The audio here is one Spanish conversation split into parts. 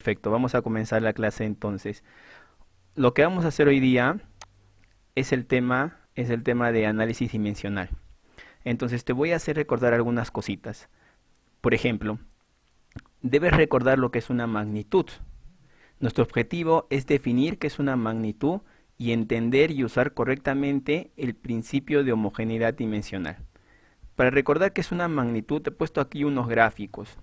Perfecto, vamos a comenzar la clase entonces. Lo que vamos a hacer hoy día es el tema de análisis dimensional. Entonces te voy a hacer recordar algunas cositas. Por ejemplo, debes recordar lo que es una magnitud. Nuestro objetivo es definir qué es una magnitud y entender y usar correctamente el principio de homogeneidad dimensional. Para recordar qué es una magnitud, te he puesto aquí unos gráficos.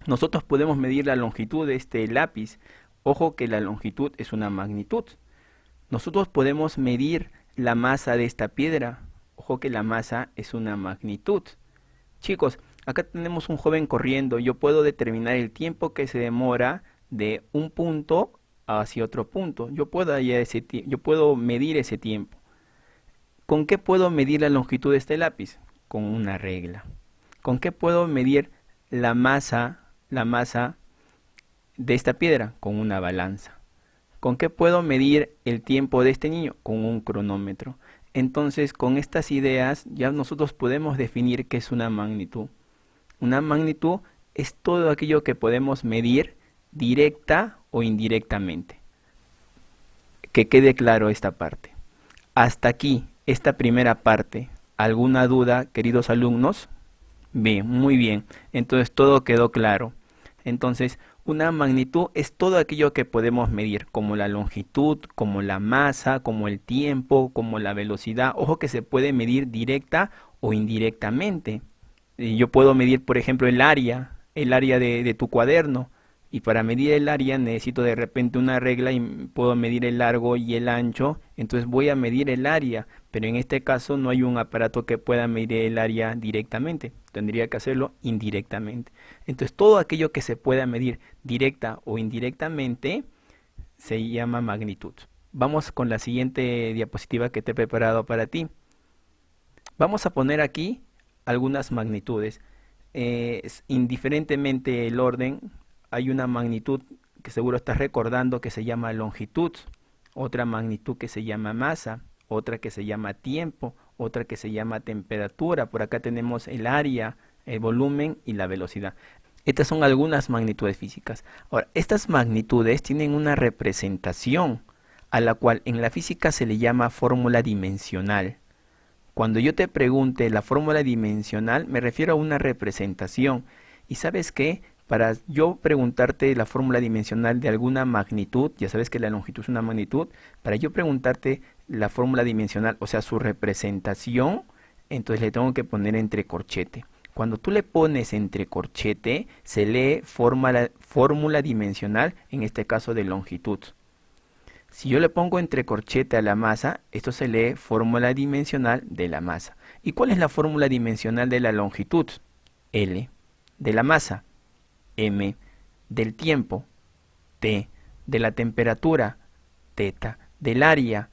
Nosotros podemos medir la longitud de este lápiz. Ojo que la longitud es una magnitud. Nosotros podemos medir la masa de esta piedra. Ojo que la masa es una magnitud. Chicos, acá tenemos un joven corriendo. Yo puedo determinar el tiempo que se demora de un punto hacia otro punto. Yo puedo medir ese tiempo. ¿Con qué puedo medir la longitud de este lápiz? Con una regla. ¿Con qué puedo medir la masa de esta piedra? Con una balanza. ¿Con qué puedo medir el tiempo de este niño? Con un cronómetro. Entonces, con estas ideas ya nosotros podemos definir qué es una magnitud. Una magnitud es todo aquello que podemos medir directa o indirectamente. Que quede claro esta parte. Hasta aquí, esta primera parte. ¿Alguna duda, queridos alumnos? Bien, muy bien. Entonces todo quedó claro. Entonces, una magnitud es todo aquello que podemos medir, como la longitud, como la masa, como el tiempo, como la velocidad. Ojo que se puede medir directa o indirectamente. Yo puedo medir, por ejemplo, el área de tu cuaderno. Y para medir el área necesito de repente una regla y puedo medir el largo y el ancho. Entonces voy a medir el área, pero en este caso no hay un aparato que pueda medir el área directamente. Tendría que hacerlo indirectamente. Entonces todo aquello que se pueda medir directa o indirectamente se llama magnitud. Vamos con la siguiente diapositiva que te he preparado para ti. Vamos a poner aquí algunas magnitudes. Indiferentemente el orden, hay una magnitud que seguro estás recordando que se llama longitud, otra magnitud que se llama masa, otra que se llama tiempo, otra que se llama temperatura. Por acá tenemos el área, el volumen y la velocidad. Estas son algunas magnitudes físicas. Ahora, estas magnitudes tienen una representación a la cual en la física se le llama fórmula dimensional. Cuando yo te pregunte la fórmula dimensional, me refiero a una representación. ¿Y sabes qué? Para yo preguntarte la fórmula dimensional de alguna magnitud, ya sabes que la longitud es una magnitud, para yo preguntarte la fórmula dimensional, o sea, su representación, entonces le tengo que poner entre corchete. Cuando tú le pones entre corchete, se lee fórmula dimensional, en este caso de longitud. Si yo le pongo entre corchete a la masa, esto se lee fórmula dimensional de la masa. ¿Y cuál es la fórmula dimensional de la longitud? L. De la masa, m. Del tiempo, t. De la temperatura, teta. Del área,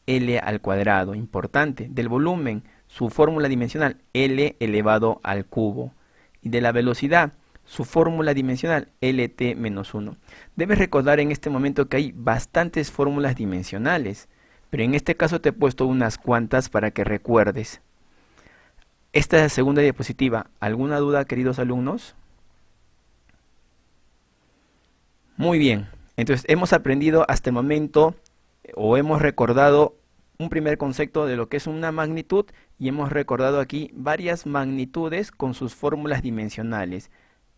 L al cuadrado, importante. Del volumen, su fórmula dimensional, L elevado al cubo. Y de la velocidad, su fórmula dimensional, LT menos 1. Debes recordar en este momento que hay bastantes fórmulas dimensionales, pero en este caso te he puesto unas cuantas para que recuerdes. Esta es la segunda diapositiva. ¿Alguna duda, queridos alumnos? Muy bien. Entonces hemos aprendido hasta el momento o hemos recordado un primer concepto de lo que es una magnitud y hemos recordado aquí varias magnitudes con sus fórmulas dimensionales.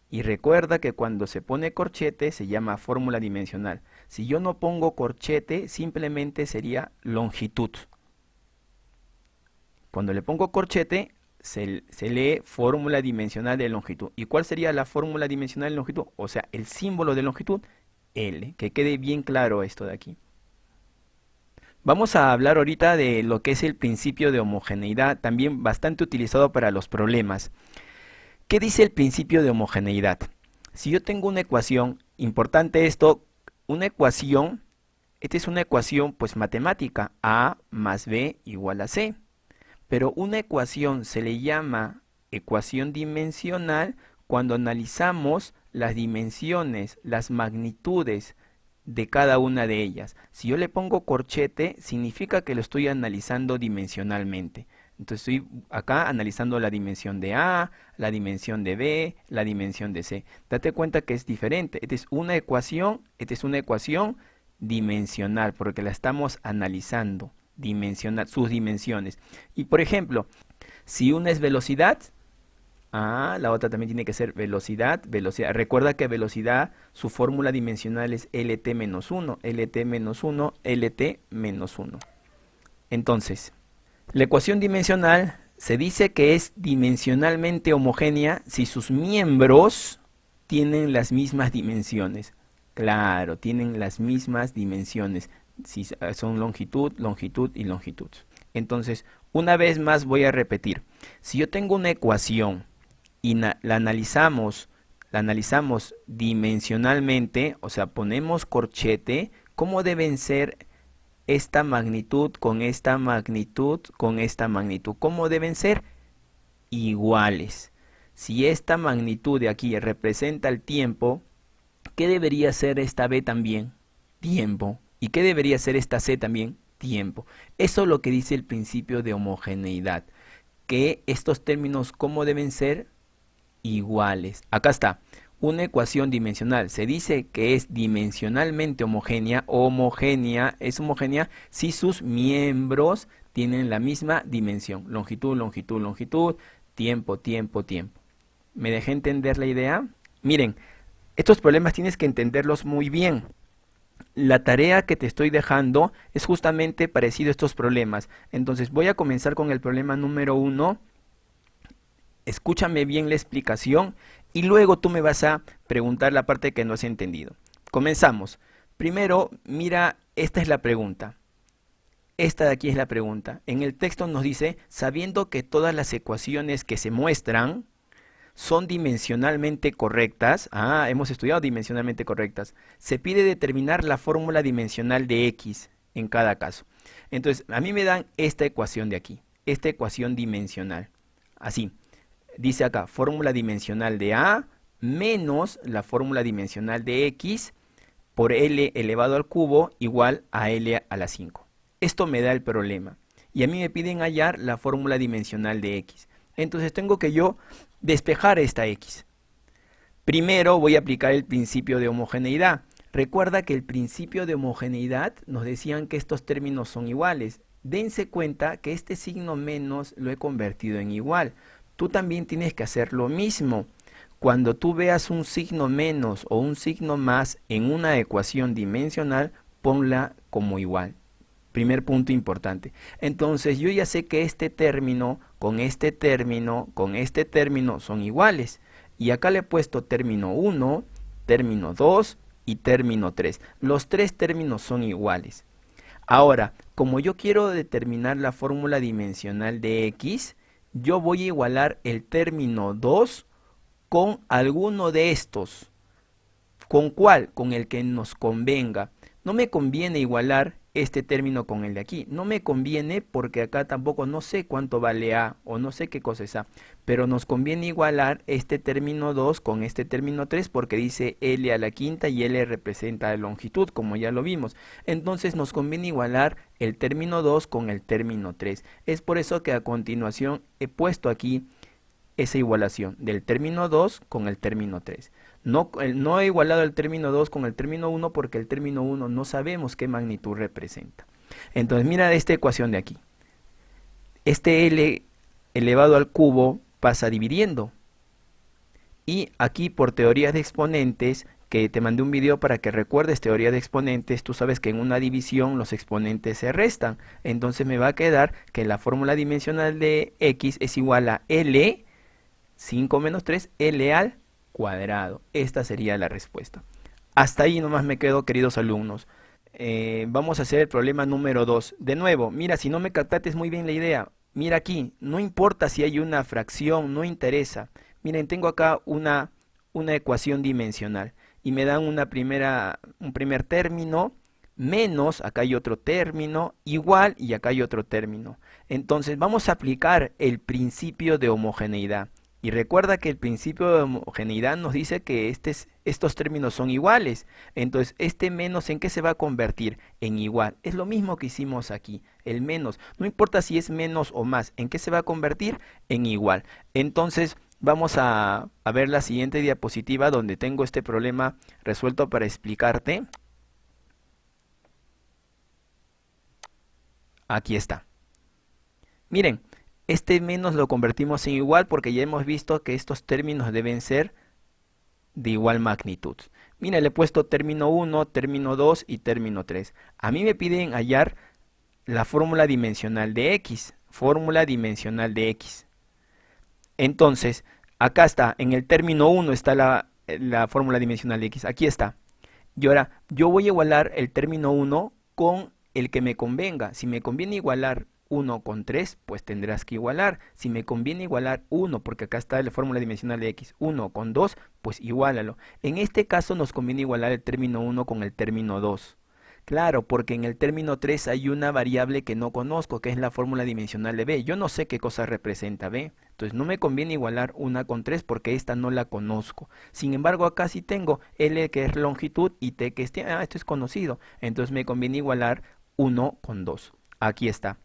Y recuerda que cuando se pone corchete se llama fórmula dimensional. Si yo no pongo corchete, simplemente sería longitud. Cuando le pongo corchete, se lee fórmula dimensional de longitud. ¿Y cuál sería la fórmula dimensional de longitud? O sea, el símbolo de longitud, L. Que quede bien claro esto de aquí. Vamos a hablar ahorita de lo que es el principio de homogeneidad, también bastante utilizado para los problemas. ¿Qué dice el principio de homogeneidad? Si yo tengo una ecuación, importante esto, una ecuación, esta es una ecuación pues matemática, A más B igual a C. Pero una ecuación se le llama ecuación dimensional cuando analizamos las dimensiones, las magnitudes de cada una de ellas. Si yo le pongo corchete, significa que lo estoy analizando dimensionalmente. Entonces estoy acá analizando la dimensión de A, la dimensión de B, la dimensión de C. Date cuenta que es diferente. Esta es una ecuación dimensional, porque la estamos analizando, dimensional, sus dimensiones. Y por ejemplo, si una es velocidad, la otra también tiene que ser velocidad, velocidad. Recuerda que velocidad, su fórmula dimensional es LT menos 1, LT menos 1, LT menos 1. Entonces, la ecuación dimensional se dice que es dimensionalmente homogénea si sus miembros tienen las mismas dimensiones. Claro, tienen las mismas dimensiones. Si son longitud, longitud y longitud. Entonces, una vez más voy a repetir. Si yo tengo una ecuación y la analizamos dimensionalmente, o sea, ponemos corchete, ¿cómo deben ser esta magnitud con esta magnitud con esta magnitud? ¿Cómo deben ser? Iguales. Si esta magnitud de aquí representa el tiempo, ¿qué debería ser esta B también? Tiempo. ¿Y qué debería ser esta C también? Tiempo. Eso es lo que dice el principio de homogeneidad. Que estos términos, ¿cómo deben ser? Iguales. Acá está. Una ecuación dimensional. Se dice que es dimensionalmente homogénea. Es homogénea si sus miembros tienen la misma dimensión. Longitud, longitud, longitud. Tiempo, tiempo, tiempo. ¿Me dejé entender la idea? Miren, estos problemas tienes que entenderlos muy bien. La tarea que te estoy dejando es justamente parecido a estos problemas. Entonces voy a comenzar con el problema número 1. Escúchame bien la explicación y luego tú me vas a preguntar la parte que no has entendido. Comenzamos. Primero, mira, esta es la pregunta. Esta de aquí es la pregunta. En el texto nos dice, sabiendo que todas las ecuaciones que se muestran son dimensionalmente correctas, hemos estudiado dimensionalmente correctas, se pide determinar la fórmula dimensional de X en cada caso. Entonces, a mí me dan esta ecuación de aquí, esta ecuación dimensional. Así. Dice acá, fórmula dimensional de A menos la fórmula dimensional de X por L elevado al cubo igual a L a la 5. Esto me da el problema. Y a mí me piden hallar la fórmula dimensional de X. Entonces tengo que yo despejar esta X. Primero voy a aplicar el principio de homogeneidad. Recuerda que el principio de homogeneidad nos decían que estos términos son iguales. Dense cuenta que este signo menos lo he convertido en igual. Tú también tienes que hacer lo mismo. Cuando tú veas un signo menos o un signo más en una ecuación dimensional, ponla como igual. Primer punto importante. Entonces yo ya sé que este término con este término con este término son iguales. Y acá le he puesto término 1, término 2 y término 3. Los tres términos son iguales. Ahora, como yo quiero determinar la fórmula dimensional de X, yo voy a igualar el término 2 con alguno de estos. ¿Con cuál? Con el que nos convenga. No me conviene igualar este término con el de aquí. No me conviene porque acá tampoco no sé cuánto vale A o no sé qué cosa es A. Pero nos conviene igualar este término 2 con este término 3 porque dice L a la quinta y L representa la longitud, como ya lo vimos. Entonces nos conviene igualar el término 2 con el término 3. Es por eso que a continuación he puesto aquí esa igualación del término 2 con el término 3. No he igualado el término 2 con el término 1 porque el término 1 no sabemos qué magnitud representa. Entonces mira esta ecuación de aquí. Este L elevado al cubo pasa dividiendo. Y aquí por teorías de exponentes, que te mandé un video para que recuerdes teoría de exponentes, tú sabes que en una división los exponentes se restan. Entonces me va a quedar que la fórmula dimensional de X es igual a L, 5 menos 3, L al cuadrado. Esta sería la respuesta. Hasta ahí nomás me quedo, queridos alumnos. Vamos a hacer el problema número 2. De nuevo, mira, si no me captaste muy bien la idea, mira aquí, no importa si hay una fracción, no interesa. Miren, tengo acá una ecuación dimensional y me dan un primer término, menos, acá hay otro término, igual y acá hay otro término. Entonces vamos a aplicar el principio de homogeneidad. Y recuerda que el principio de homogeneidad nos dice que estos términos son iguales. Entonces, este menos, ¿en qué se va a convertir? En igual. Es lo mismo que hicimos aquí. El menos, no importa si es menos o más, ¿en qué se va a convertir? En igual. Entonces, vamos a ver la siguiente diapositiva donde tengo este problema resuelto para explicarte. Aquí está. Miren, este menos lo convertimos en igual porque ya hemos visto que estos términos deben ser de igual magnitud. Mira, le he puesto término 1, término 2 y término 3. A mí me piden hallar la fórmula dimensional de x. Fórmula dimensional de x. Entonces, acá está, en el término 1 está la fórmula dimensional de x. Aquí está. Y ahora, yo voy a igualar el término 1 con el que me convenga. Si me conviene igualar 1 con 3, pues tendrás que igualar. Si me conviene igualar 1, porque acá está la fórmula dimensional de x, 1 con 2, pues iguálalo. En este caso nos conviene igualar el término 1 con el término 2. Claro, porque en el término 3 hay una variable que no conozco, que es la fórmula dimensional de b. Yo no sé qué cosa representa b. Entonces no me conviene igualar 1 con 3 porque esta no la conozco. Sin embargo, acá sí tengo L que es longitud y T que es tiempo. Esto es conocido. Entonces me conviene igualar 1 con 2. Aquí está.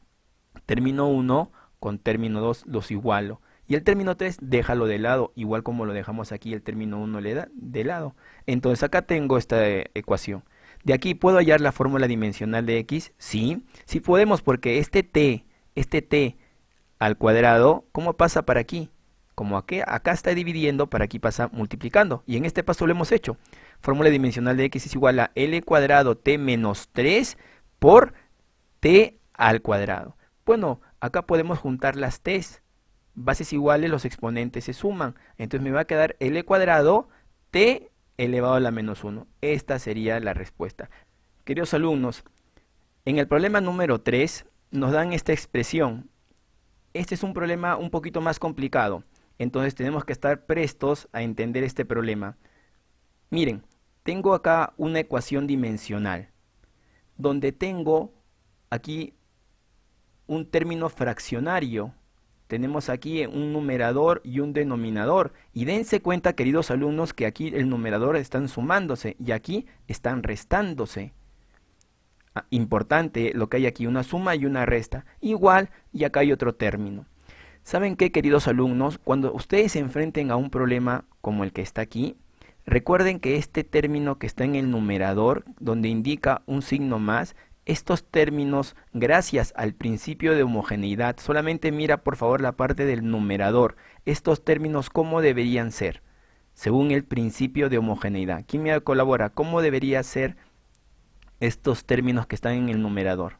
Término 1 con término 2 los igualo. Y el término 3 déjalo de lado, igual como lo dejamos aquí el término 1 de lado. Entonces acá tengo esta ecuación. ¿De aquí puedo hallar la fórmula dimensional de x? Sí, sí podemos porque este t al cuadrado, ¿cómo pasa para aquí? Como acá está dividiendo, para aquí pasa multiplicando. Y en este paso lo hemos hecho. Fórmula dimensional de x es igual a L cuadrado t menos 3 por t al cuadrado. Bueno, acá podemos juntar las t's. Bases iguales, los exponentes se suman. Entonces me va a quedar L cuadrado t elevado a la menos 1. Esta sería la respuesta. Queridos alumnos, en el problema número 3 nos dan esta expresión. Este es un problema un poquito más complicado. Entonces tenemos que estar prestos a entender este problema. Miren, tengo acá una ecuación dimensional, donde tengo aquí un término fraccionario. Tenemos aquí un numerador y un denominador. Y dense cuenta, queridos alumnos, que aquí el numerador están sumándose y aquí están restándose. Importante lo que hay aquí, una suma y una resta. Igual, y acá hay otro término. ¿Saben qué, queridos alumnos? Cuando ustedes se enfrenten a un problema como el que está aquí, recuerden que este término que está en el numerador, donde indica un signo más, estos términos, gracias al principio de homogeneidad, solamente mira por favor la parte del numerador, estos términos cómo deberían ser, según el principio de homogeneidad. ¿Quién me colabora? ¿Cómo debería ser estos términos que están en el numerador?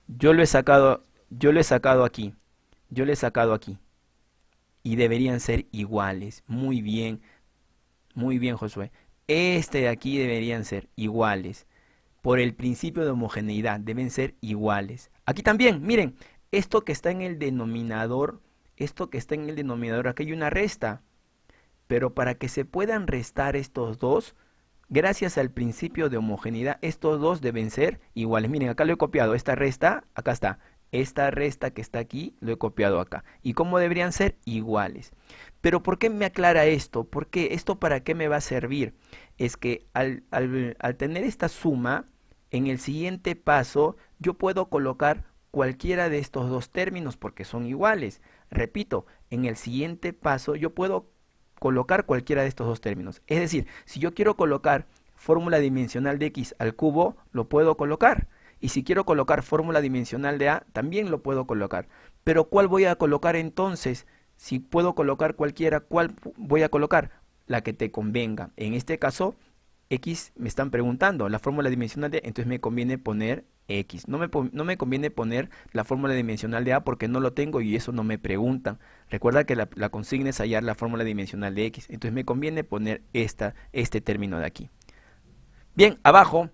Yo lo he sacado aquí, y deberían ser iguales. Muy bien, Josué. Este de aquí deberían ser iguales. Por el principio de homogeneidad, deben ser iguales. Aquí también, miren, esto que está en el denominador, aquí hay una resta. Pero para que se puedan restar estos dos, gracias al principio de homogeneidad, estos dos deben ser iguales. Miren, acá lo he copiado, esta resta, acá está. Esta resta que está aquí, lo he copiado acá. ¿Y cómo deberían ser? Iguales. Pero ¿por qué me aclara esto? Porque esto para qué me va a servir. Es que al tener esta suma, en el siguiente paso yo puedo colocar cualquiera de estos dos términos porque son iguales. Repito, en el siguiente paso yo puedo colocar cualquiera de estos dos términos. Es decir, si yo quiero colocar fórmula dimensional de x al cubo, lo puedo colocar. Y si quiero colocar fórmula dimensional de a, también lo puedo colocar. Pero ¿cuál voy a colocar entonces? Si puedo colocar cualquiera, ¿cuál voy a colocar? La que te convenga. En este caso, x me están preguntando, la fórmula dimensional de, entonces me conviene poner x. No me conviene poner la fórmula dimensional de a porque no lo tengo y eso no me preguntan. Recuerda que la consigna es hallar la fórmula dimensional de x. Entonces me conviene poner este término de aquí. Bien, abajo,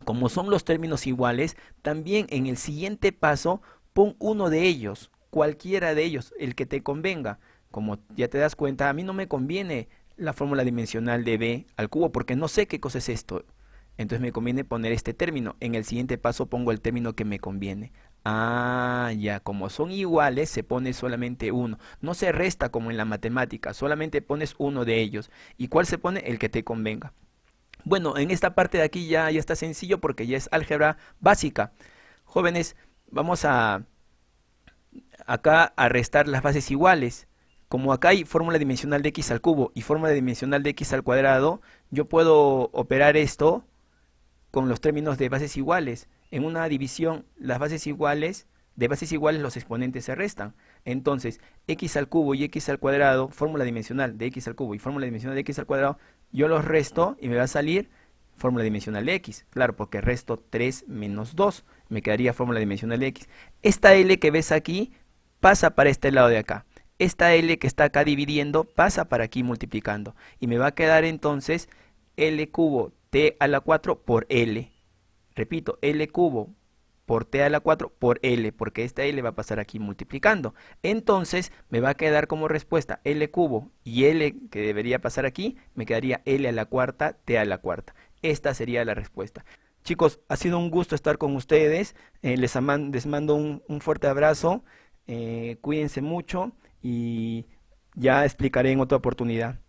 como son los términos iguales, también en el siguiente paso pon uno de ellos, cualquiera de ellos, el que te convenga. Como ya te das cuenta, a mí no me conviene la fórmula dimensional de b al cubo porque no sé qué cosa es esto. Entonces me conviene poner este término. En el siguiente paso pongo el término que me conviene. Ah, ya, como son iguales, se pone solamente uno. No se resta como en la matemática, solamente pones uno de ellos. ¿Y cuál se pone? El que te convenga. Bueno, en esta parte de aquí ya está sencillo porque ya es álgebra básica. Jóvenes, vamos acá a restar las bases iguales. Como acá hay fórmula dimensional de x al cubo y fórmula dimensional de x al cuadrado, yo puedo operar esto con los términos de bases iguales. En una división, las bases iguales, de bases iguales los exponentes se restan. Entonces, x al cubo y x al cuadrado, fórmula dimensional de x al cubo y fórmula dimensional de x al cuadrado, yo los resto y me va a salir fórmula dimensional de x. Claro, porque resto 3 menos 2, me quedaría fórmula dimensional de x. Esta L que ves aquí pasa para este lado de acá. Esta L que está acá dividiendo pasa para aquí multiplicando. Y me va a quedar entonces L cubo t a la 4 por L. Repito, L cubo por t a la 4 por L, porque esta L va a pasar aquí multiplicando. Entonces me va a quedar como respuesta L cubo y L que debería pasar aquí, me quedaría L a la cuarta, t a la cuarta. Esta sería la respuesta. Chicos, ha sido un gusto estar con ustedes. Les mando un fuerte abrazo. Cuídense mucho y ya explicaré en otra oportunidad.